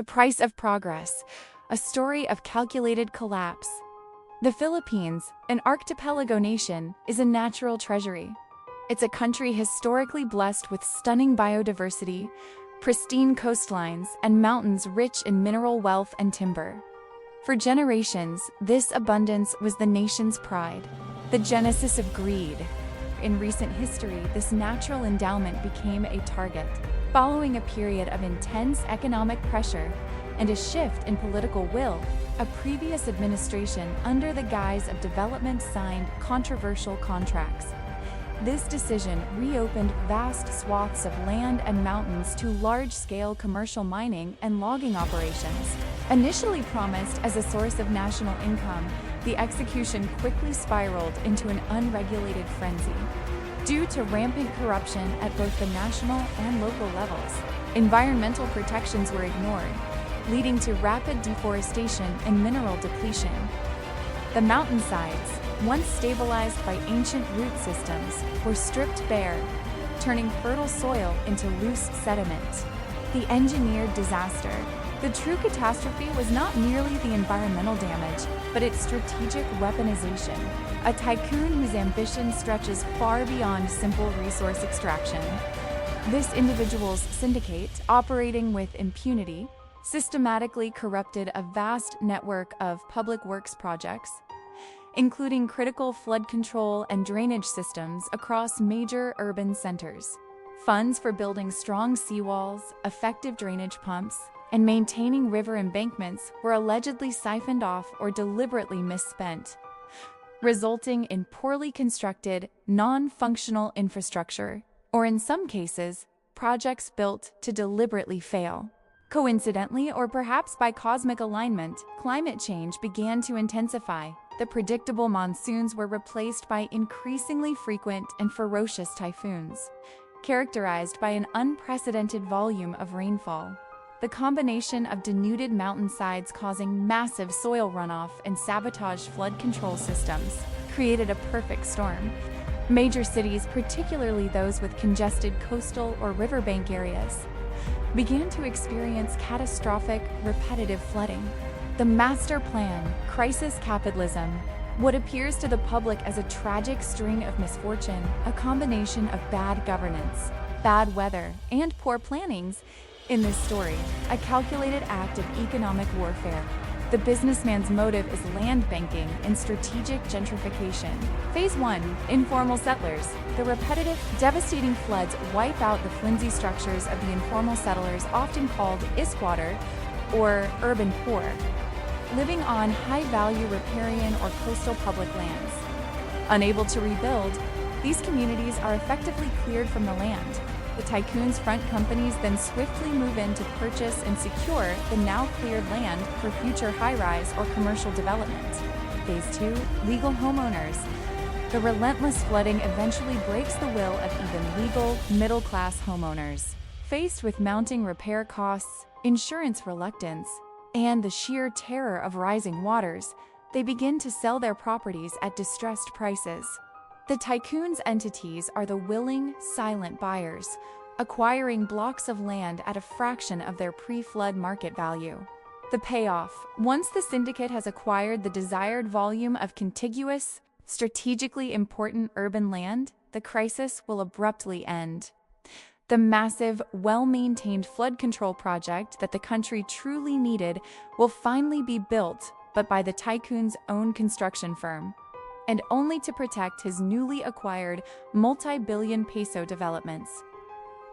The Price of Progress, a story of calculated collapse. The Philippines, an archipelago nation, is a natural treasury. It's a country historically blessed with stunning biodiversity, pristine coastlines, and mountains rich in mineral wealth and timber. For generations, this abundance was the nation's pride, the genesis of greed. In recent history, this natural endowment became a target, following a period of intense economic pressure and a shift in political will. A previous administration, under the guise of development, signed controversial contracts. This decision reopened vast swaths of land and mountains to large-scale commercial mining and logging operations. Initially promised as a source of national income, the execution quickly spiraled into an unregulated frenzy. Due to rampant corruption at both the national and local levels, environmental protections were ignored, leading to rapid deforestation and mineral depletion. The mountainsides, once stabilized by ancient root systems, were stripped bare, turning fertile soil into loose sediment. The engineered disaster. The true catastrophe was not merely the environmental damage, but its strategic weaponization. A tycoon whose ambition stretches far beyond simple resource extraction. This individual's syndicate, operating with impunity, systematically corrupted a vast network of public works projects, including critical flood control and drainage systems across major urban centers. Funds for building strong seawalls, effective drainage pumps, and maintaining river embankments were allegedly siphoned off or deliberately misspent, resulting in poorly constructed, non-functional infrastructure, or in some cases, projects built to deliberately fail. Coincidentally, or perhaps by cosmic alignment, climate change began to intensify. The predictable monsoons were replaced by increasingly frequent and ferocious typhoons, characterized by an unprecedented volume of rainfall. The combination of denuded mountainsides causing massive soil runoff and sabotaged flood control systems created a perfect storm. Major cities, particularly those with congested coastal or riverbank areas, began to experience catastrophic, repetitive flooding. The Masterplan, crisis capitalism, what appears to the public as a tragic string of misfortune, a combination of bad governance, bad weather, and poor plannings. In this story, a calculated act of economic warfare. The businessman's motive is land banking and strategic gentrification. Phase 1, informal settlers. The repetitive, devastating floods wipe out the flimsy structures of the informal settlers, often called isquatter or urban poor, living on high-value riparian or coastal public lands. Unable to rebuild, these communities are effectively cleared from the land. The tycoons' front companies then swiftly move in to purchase and secure the now cleared land for future high-rise or commercial development. Phase 2, legal homeowners. The relentless flooding eventually breaks the will of even legal, middle-class homeowners. Faced with mounting repair costs, insurance reluctance, and the sheer terror of rising waters, they begin to sell their properties at distressed prices. The tycoons' entities are the willing, silent buyers, acquiring blocks of land at a fraction of their pre-flood market value. The payoff: once the syndicate has acquired the desired volume of contiguous, strategically important urban land, the crisis will abruptly end. The massive, well-maintained flood control project that the country truly needed will finally be built, but by the tycoon's own construction firm, and only to protect his newly acquired multi-billion peso developments.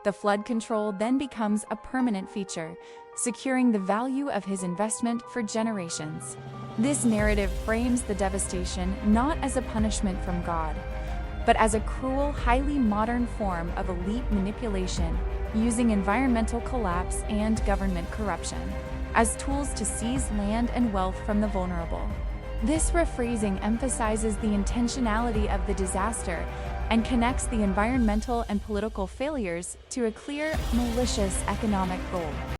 The flood control then becomes a permanent feature, securing the value of his investment for generations. This narrative frames the devastation not as a punishment from God, but as a cruel, highly modern form of elite manipulation, using environmental collapse and government corruption as tools to seize land and wealth from the vulnerable. This rephrasing emphasizes the intentionality of the disaster and connects the environmental and political failures to a clear, malicious economic goal.